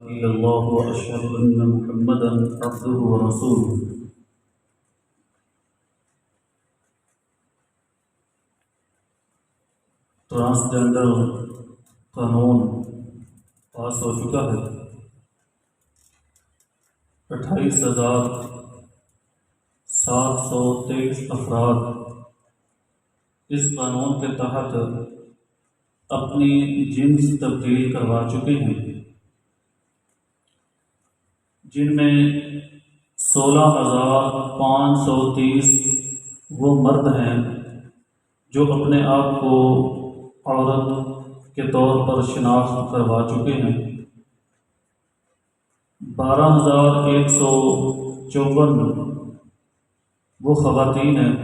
إلى الله وأشهد أن محمدا عبده ورسوله. ٹرانسجنڈر قانون پاس ہو چکا ہے۔ 28,723 افراد اس قانون کے تحت اپنی جنس تبدیل کروا چکے ہیں، جن میں 16,530 وہ مرد ہیں جو اپنے آپ کو عورت کے طور پر شناخت کروا چکے ہیں، 12,154 وہ خواتین ہیں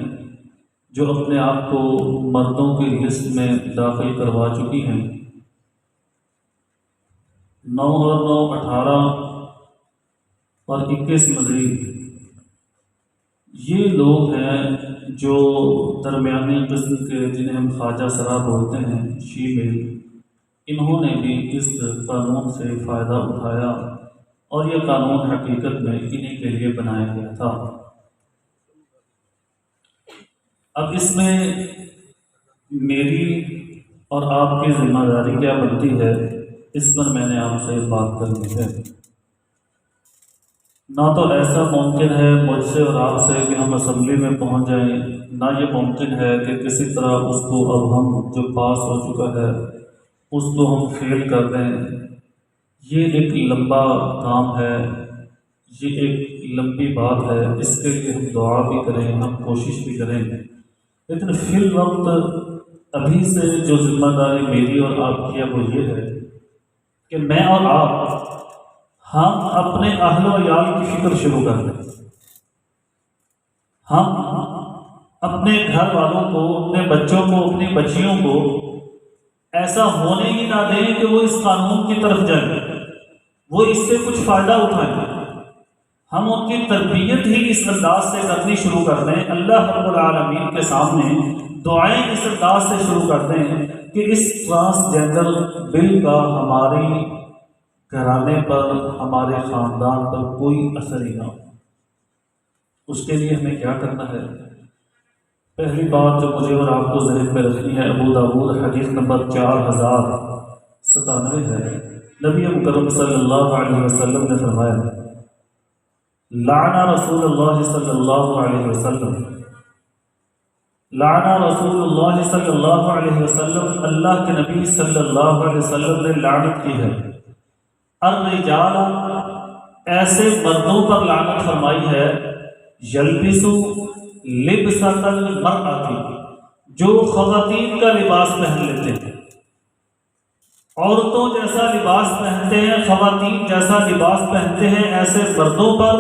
جو اپنے آپ کو مردوں کی لسٹ میں داخل کروا چکی ہیں، 9 اور 9 18 اور 21 مزید یہ لوگ ہیں جو درمیانی قسم کے، جنہیں ہم خواجہ سرا بولتے ہیں، شیمیل، انہوں نے بھی اس قانون سے فائدہ اٹھایا اور یہ قانون حقیقت میں انہی کے لیے بنایا گیا تھا۔ اب اس میں میری اور آپ کی ذمہ داری کیا بنتی ہے، اس پر میں نے آپ سے بات کرنی ہے۔ نہ تو ایسا ممکن ہے مجھ سے اور آپ سے کہ ہم اسمبلی میں پہنچ جائیں، نہ یہ ممکن ہے کہ کسی طرح اس کو اب ہم جو پاس ہو چکا ہے اس کو ہم فیل کر دیں۔ یہ ایک لمبا کام ہے، یہ ایک لمبی بات ہے، اس کے لیے ہم دعا بھی کریں، ہم کوشش بھی کریں، لیکن فی الوقت ابھی سے جو ذمہ داری میری اور آپ کی ہے وہ یہ ہے کہ میں اور آپ ہم اپنے اہل و عیال کی فکر شروع کر دیں، ہم اپنے گھر والوں کو، اپنے بچوں کو، اپنی بچیوں کو ایسا ہونے ہی نہ دیں کہ وہ اس قانون کی طرف جائیں، وہ اس سے کچھ فائدہ اٹھائیں۔ ہم ان کی تربیت ہی اس انداز سے کرنی شروع کر دیں، اللہ رب العالمین کے سامنے دعائیں اس انداز سے شروع کر دیں کہ اس ٹرانسجنڈر بل کا ہماری گھرانے پر، ہمارے خاندان پر کوئی اثر ہی نہ ہو۔ اس کے لیے ہمیں کیا کرنا ہے؟ پہلی بات جو مجھے اور آپ کو ذہن میں رکھنی ہے، ابو داؤد حدیث نمبر 4097 ہے۔ نبی مکرم صلی اللہ علیہ وسلم نے فرمایا، لعن رسول اللہ صلی اللہ علیہ وسلم، لعن رسول اللہ صلی اللہ علیہ وسلم، اللہ کے نبی صلی اللہ علیہ وسلم نے لعنت کی ہے، الرجال، ایسے مردوں پر لعنت فرمائی ہے، یلبسو لبسۃ المرأۃ، جو خواتین کا لباس پہن لیتے ہیں، عورتوں جیسا لباس پہنتے ہیں، خواتین جیسا لباس پہنتے ہیں، ایسے مردوں پر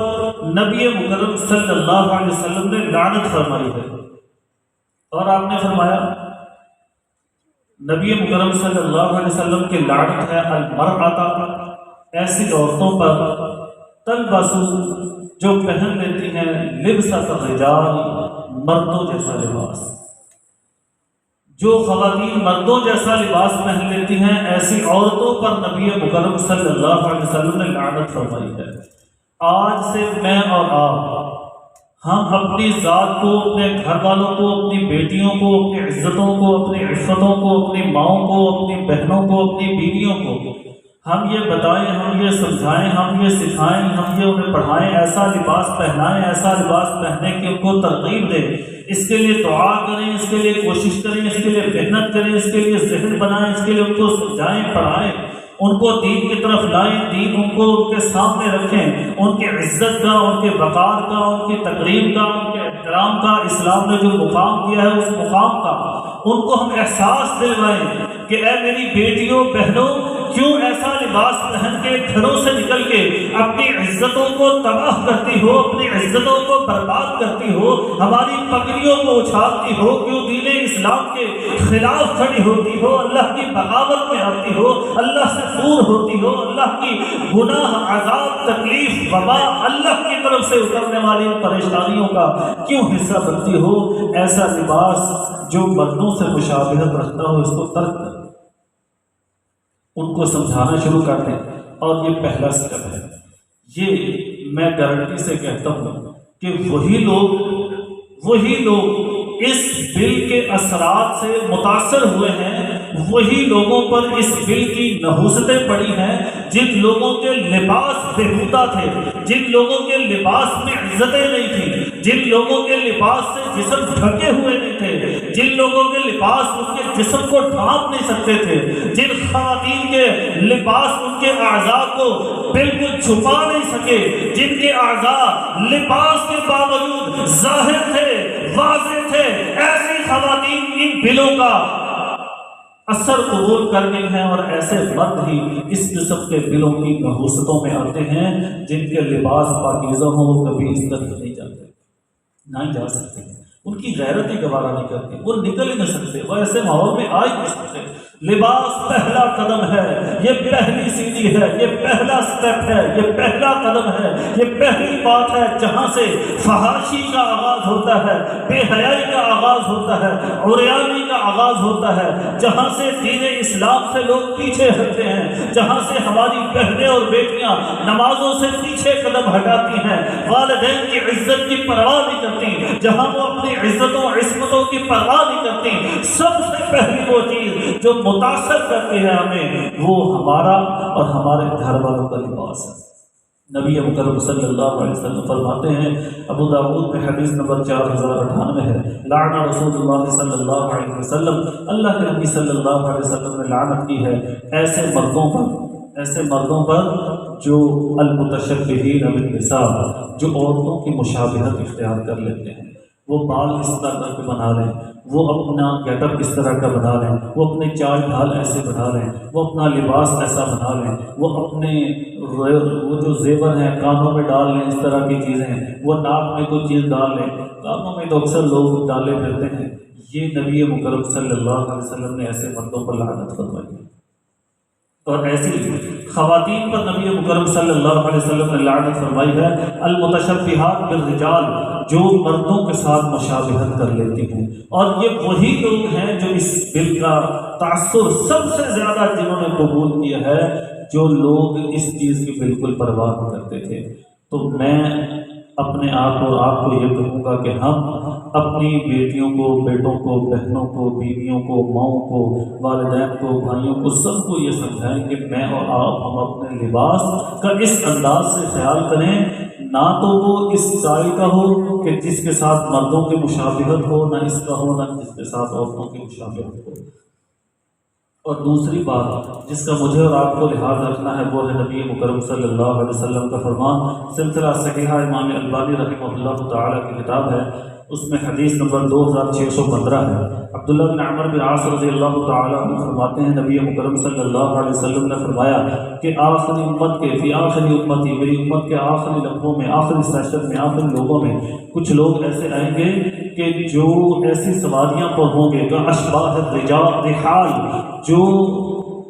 نبی مکرم صلی اللہ علیہ وسلم نے لعنت فرمائی ہے۔ اور آپ نے فرمایا نبی مکرم صلی اللہ علیہ وسلم کی لعنت ہے المرأۃ، ایسی عورتوں پر، تلبسو، جو پہن لیتی ہیں، لبسۃ الرجال، مردوں جیسا لباس، جو خواتین مردوں جیسا لباس پہن لیتی ہیں، ایسی عورتوں پر نبی مکرم صلی اللہ علیہ وسلم نے لعنت فرمائی ہے۔ آج سے میں اور آپ، ہم اپنی ذات کو، اپنے گھر والوں کو، اپنی بیٹیوں کو، اپنی عزتوں کو، اپنی عفتوں کو، اپنی ماؤں کو، اپنی بہنوں کو، اپنی بیویوں کو ہم یہ بتائیں، ہم یہ سمجھائیں، ہم یہ سکھائیں، ہم یہ انہیں پڑھائیں، ایسا لباس پہنائیں، ایسا لباس پہننے کی ان کو ترغیب دیں، اس کے لیے دعا کریں، اس کے لیے کوشش کریں، اس کے لیے محنت کریں، اس کے لیے ذہن بنائیں، اس کے لیے ان کو سمجھائیں، پڑھائیں، ان کو دین کی طرف لائیں، دین ان کو ان کے سامنے رکھیں، ان کی عزت کا، ان کے وقار کا، ان کی تقریم کا، ان کے احترام کا، اسلام نے جو مقام دیا ہے اس مقام کا ان کو ہم احساس دلوائیں کہ اے میری بیٹیوں، بہنوں، کیوں ایسا لباس پہن کے گھروں سے نکل کے اپنی عزتوں کو تباہ کرتی ہو، اپنی عزتوں کو برباد کرتی ہو، ہماری پگڑیوں کو اچھالتی ہو، کیوں دین اسلام کے خلاف کھڑی ہوتی ہو، اللہ کی بغاوت میں آتی ہو، اللہ سے دور ہوتی ہو، اللہ کی گناہ، عذاب، تکلیف، وبا، اللہ کی طرف سے اترنے والی پریشانیوں کا کیوں حصہ بنتی ہو؟ ایسا لباس جو مردوں سے مشابہت رکھتا ہو اس کو ترک کر ان کو سمجھانا شروع کر دیں۔ اور یہ پہلا سٹیپ ہے۔ یہ میں گارنٹی سے کہتا ہوں کہ وہی لوگ اس بل کے اثرات سے متاثر ہوئے ہیں، وہی لوگوں پر اس بل کی نحوستیں پڑی ہیں جن لوگوں کے لباس بےہودہ تھے، جن لوگوں کے لباس میں عزتیں نہیں تھیں، جن لوگوں کے لباس سے جسم ڈھکے ہوئے نہیں تھے، جن لوگوں کے لباس ان کے جسم کو ڈھانپ نہیں سکتے تھے، جن خواتین کے لباس ان کے اعضاء کو بالکل چھپا نہیں سکے، جن کے اعضاء لباس کے باوجود ظاہر تھے، واضح تھے، ایسی خواتین ان بلوں کا اثر قبول کر گئی ہیں، اور ایسے مرد ہی اس قسم کے بلوں کی نحوستوں میں آتے ہیں جن کے لباس پاکیزہ ہوں، وہ کبھی اس طرح نہیں جاتے، نہیں جا سکتے، ان کی غیرت ہی گوارا نہیں کرتی، وہ نکل ہی نہیں سکتے، وہ ایسے ماحول میں آ ہی نہیں سکتے۔ لباس پہلا قدم ہے، یہ پہلی سیڑھی ہے، یہ پہلا سٹیپ ہے، یہ پہلا قدم ہے، یہ پہلی بات ہے جہاں سے فحاشی کا آغاز ہوتا ہے، بے حیائی کا آغاز ہوتا ہے، عریانی کا آغاز ہوتا ہے، جہاں سے دین اسلام سے لوگ پیچھے ہٹتے ہیں، جہاں سے ہماری بہنیں اور بیٹیاں نمازوں سے پیچھے قدم ہٹاتی ہیں، والدین کی عزت کی پرواہ نہیں کرتی، جہاں وہ اپنی عزتوں عصمتوں کی پرواہ نہیں کرتی۔ سب سے پہلی وہ چیز جو متاثر کرتی ہے ہمیں، وہ ہمارا اور ہمارے گھر والوں کا لباس ہے۔ نبی مکرم صلی اللہ علیہ وسلم فرماتے ہیں، ابو داؤد میں حدیث نمبر 4098 ہے، لعن رسول اللہ صلی اللہ علیہ وسلم، اللہ کے نبی صلی اللہ علیہ وسلم نے لعنت کی ہے ایسے مردوں پر جو المتشبہین بالنساء، جو عورتوں کی مشابہت اختیار کر لیتے ہیں، وہ بال اس طرح کے بنا لیں، وہ اپنا گیٹ اپ اس طرح کا بنا لیں، وہ اپنے چال ڈھال ایسے بنا لیں، وہ اپنا لباس ایسا بنا لیں، وہ اپنے وہ جو زیور ہیں کانوں میں ڈال لیں، اس طرح کی چیزیں، وہ ناک میں کوئی چیز ڈال لیں، کانوں میں تو اکثر لوگ ڈالے پھرتے ہیں۔ یہ نبی مکرم صلی اللہ علیہ وسلم نے ایسے مردوں پر لعنت فرمائی، اور ایسی خواتین پر نبی مکرم صلی اللہ علیہ وسلم نے لعنت فرمائی ہے، المتشبہات بالرجال، جو مردوں کے ساتھ مشابہت کر لیتی ہیں، اور یہ وہی لوگ ہیں جو اس بل کا تاثر سب سے زیادہ جنہوں نے قبول کیا ہے، جو لوگ اس چیز کی بالکل پرواہ نہیں کرتے تھے۔ تو میں اپنے آپ اور آپ کو یہ کہوں گا کہ ہم اپنی بیٹیوں کو، بیٹوں کو، بہنوں کو، بیویوں کو، ماؤں کو، والدین کو، بھائیوں کو، سب کو یہ سمجھائیں کہ میں اور آپ ہم اپنے لباس کا اس انداز سے خیال کریں، نہ تو وہ اس اسٹائل کا ہو کہ جس کے ساتھ مردوں کی مشابہت ہو، نہ اس کا ہو نہ جس کے ساتھ عورتوں کی مشابہت ہو۔ اور دوسری بات جس کا مجھے اور آپ کو لحاظ رکھنا ہے، وہ ہے نبی مکرم صلی اللہ علیہ وسلم کا فرمان، سلسلہ صحیحہ امام البانی رحمہ اللہ تعالیٰ کی کتاب ہے، اس میں حدیث نمبر 2615 ہے۔ عبداللہ بن عمر بن عاص رضی اللہ تعالیٰ عنہ فرماتے ہیں، نبی مکرم صلی اللہ علیہ وسلم نے فرمایا کہ آخری امت کے فی آخری امتی، میری امت کے آخری لمحوں میں، آخری سیشن میں، آخری لوگوں میں کچھ لوگ ایسے آئیں گے کہ جو ایسی سواریاں پر ہوں گے، کہ اشباہ الرجال رحال، جو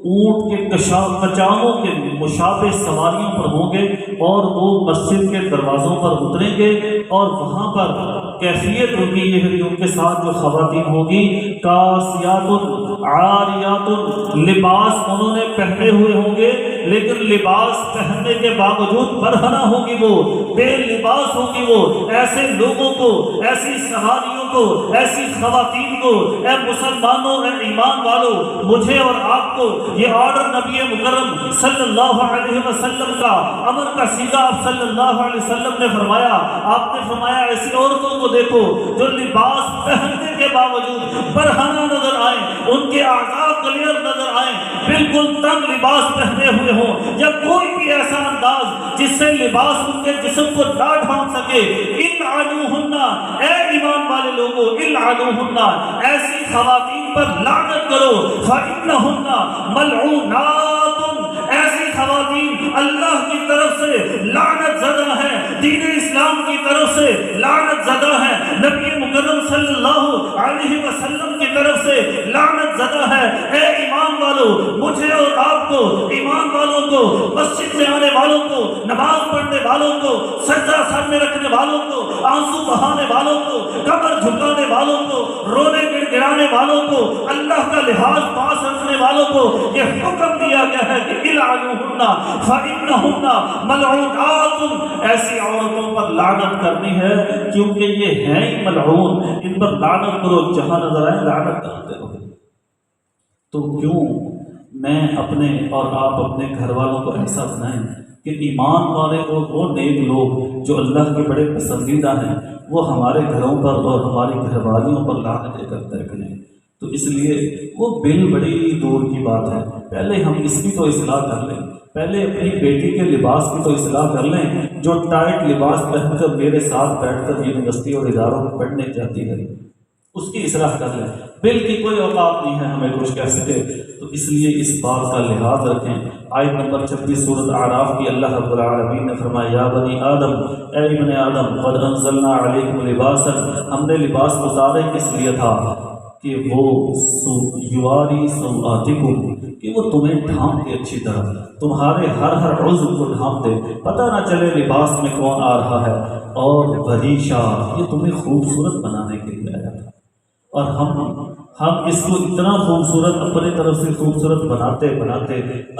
اونٹ کے کچاموں کے مشابہ سواریوں پر ہوں گے، اور وہ مسجد کے دروازوں پر اتریں گے، اور وہاں پر کیفیت ان کی یہ ہے کہ ان کے ساتھ جو خواتین ہوگی، کاسیات عاریات، لباس انہوں نے پہنے ہوئے ہوں گے، لیکن لباس پہننے کے باوجود برہنہ ہوگی، وہ بے لباس ہوگی، وہ ایسے لوگوں کو، ایسی سواریوں کو، ایسی خواتین کو، اے مسلمانوں، اے ایمان والوں، مجھے اور آپ کو یہ آرڈر نبی مکرم صلی اللہ علیہ وسلم کا، امر کا سیدھا آپ صلی اللہ علیہ وسلم نے فرمایا۔ آپ نے فرمایا ایسی عورتوں کو دیکھو جو لباس پہننے کے باوجود برہنہ نظر آئیں، ان کے اعضاء کلیئر نظر آئیں، بالکل تنگ لباس پہنے ہوئے ہوں، یا کوئی بھی ایسا انداز جس سے لباس ان کے جسم کو نہ ڈھانپ سکے۔ العنوہن، اے ایمان والے لوگوں، العنوہن، ایسی خواتین پر لعنت کرو، فإنہن ملعونات، ایسی خواتین اللہ کی طرف سے لعنت زدہ ہے، دین اسلام کی طرف سے لعنت زدہ ہے، نبی مکرم صلی اللہ علیہ وسلم کی طرف سے لعنت زدہ ہے۔ اے ایمان والوں، مجھے اور آپ کو، ایمان والوں کو، مسجد میں آنے والوں کو، نماز پڑھنے پڑھنے والوں کو، سجدہ سر میں رکھنے والوں کو، آنسو بہانے والوں کو، کمر جھکانے والوں کو، رونے گڑگڑانے والوں کو، اللہ کا لحاظ پاس رکھنے والوں کو یہ حکم دیا گیا ہے کہ العنوہن فإنہن ملعونات، ایسی عورتوں پر لعنت کرنی ہے کیونکہ یہ ہیں ہی ملعون، ان پر لعنت کرو، جہاں نظر آئے لعنت کرتے رہو۔ تو کیوں میں اپنے اور آپ اپنے گھر والوں کو ایسا بنائیں کہ ایمان والے لوگ، وہ نیک لوگ جو اللہ کے بڑے پسندیدہ ہیں، وہ ہمارے گھروں پر اور ہماری گھر والیوں پر لعنتیں کرتے رہیں۔ تو اس لیے وہ بل بڑی دور کی بات ہے، پہلے ہم اس کی تو اصلاح کر لیں، پہلے اپنی بیٹی کے لباس کی تو اصلاح کر لیں، جو ٹائٹ لباس پہن کر میرے ساتھ بیٹھ کر یونیورسٹی اور اداروں میں پڑھنے جاتی ہے، اس کی اصلاح کر لیں۔ بل کی کوئی اوقات نہیں ہے ہمیں کچھ کہہ سکے، تو اس لیے اس بات کا لحاظ رکھیں۔ آیت نمبر 26 سورۃ اعراف کی اللہ رب العالمین نے فرمایا یا بنی آدم، اے ابن آدم، قد انزلنا علیکم لباسا، ہم نے لباس اتارے کس لیے تھا کہ وہ یواری سوآتکم، کہ وہ تمہیں ڈھانپ دے اچھی طرح، تمہارے ہر عضو کو ڈھانپ دے، پتہ نہ چلے لباس میں کون آ رہا ہے، اور وریشا، یہ تمہیں خوبصورت بنانے کے لیے آیا تھا۔ اور ہم اس کو اتنا خوبصورت اپنے طرف سے خوبصورت بناتے بناتے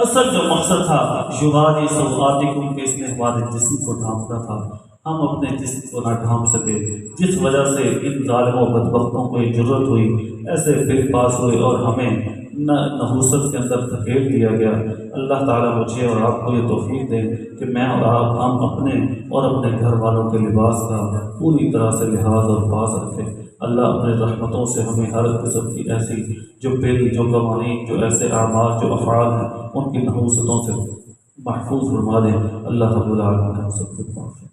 اصل جو مقصد تھا یواری سوآتکم کہ اس نے ہمارے جسم کو ڈھانپنا تھا، ہم اپنے جسم کو نہ ڈھانپ سکے، جس وجہ سے ان ظالموں بدبختوں کو یہ ضرورت ہوئی، ایسے بل پاس ہوئے اور ہمیں نحوست کے اندر دھکیل دیا گیا۔ اللہ تعالیٰ مجھے اور آپ کو یہ توفیق دیں کہ میں اور آپ ہم اپنے اور اپنے گھر والوں کے لباس کا پوری طرح سے لحاظ اور پاس رکھیں۔ اللہ اپنے رحمتوں سے ہمیں ہر قسم کی ایسی جو بل، جو قوانین، جو ایسے اعمال، جو افعال ہیں، ان کی نحوستوں سے محفوظ فرما دیں۔ اللہ رب العالمین ہم سب کو معاف کرے۔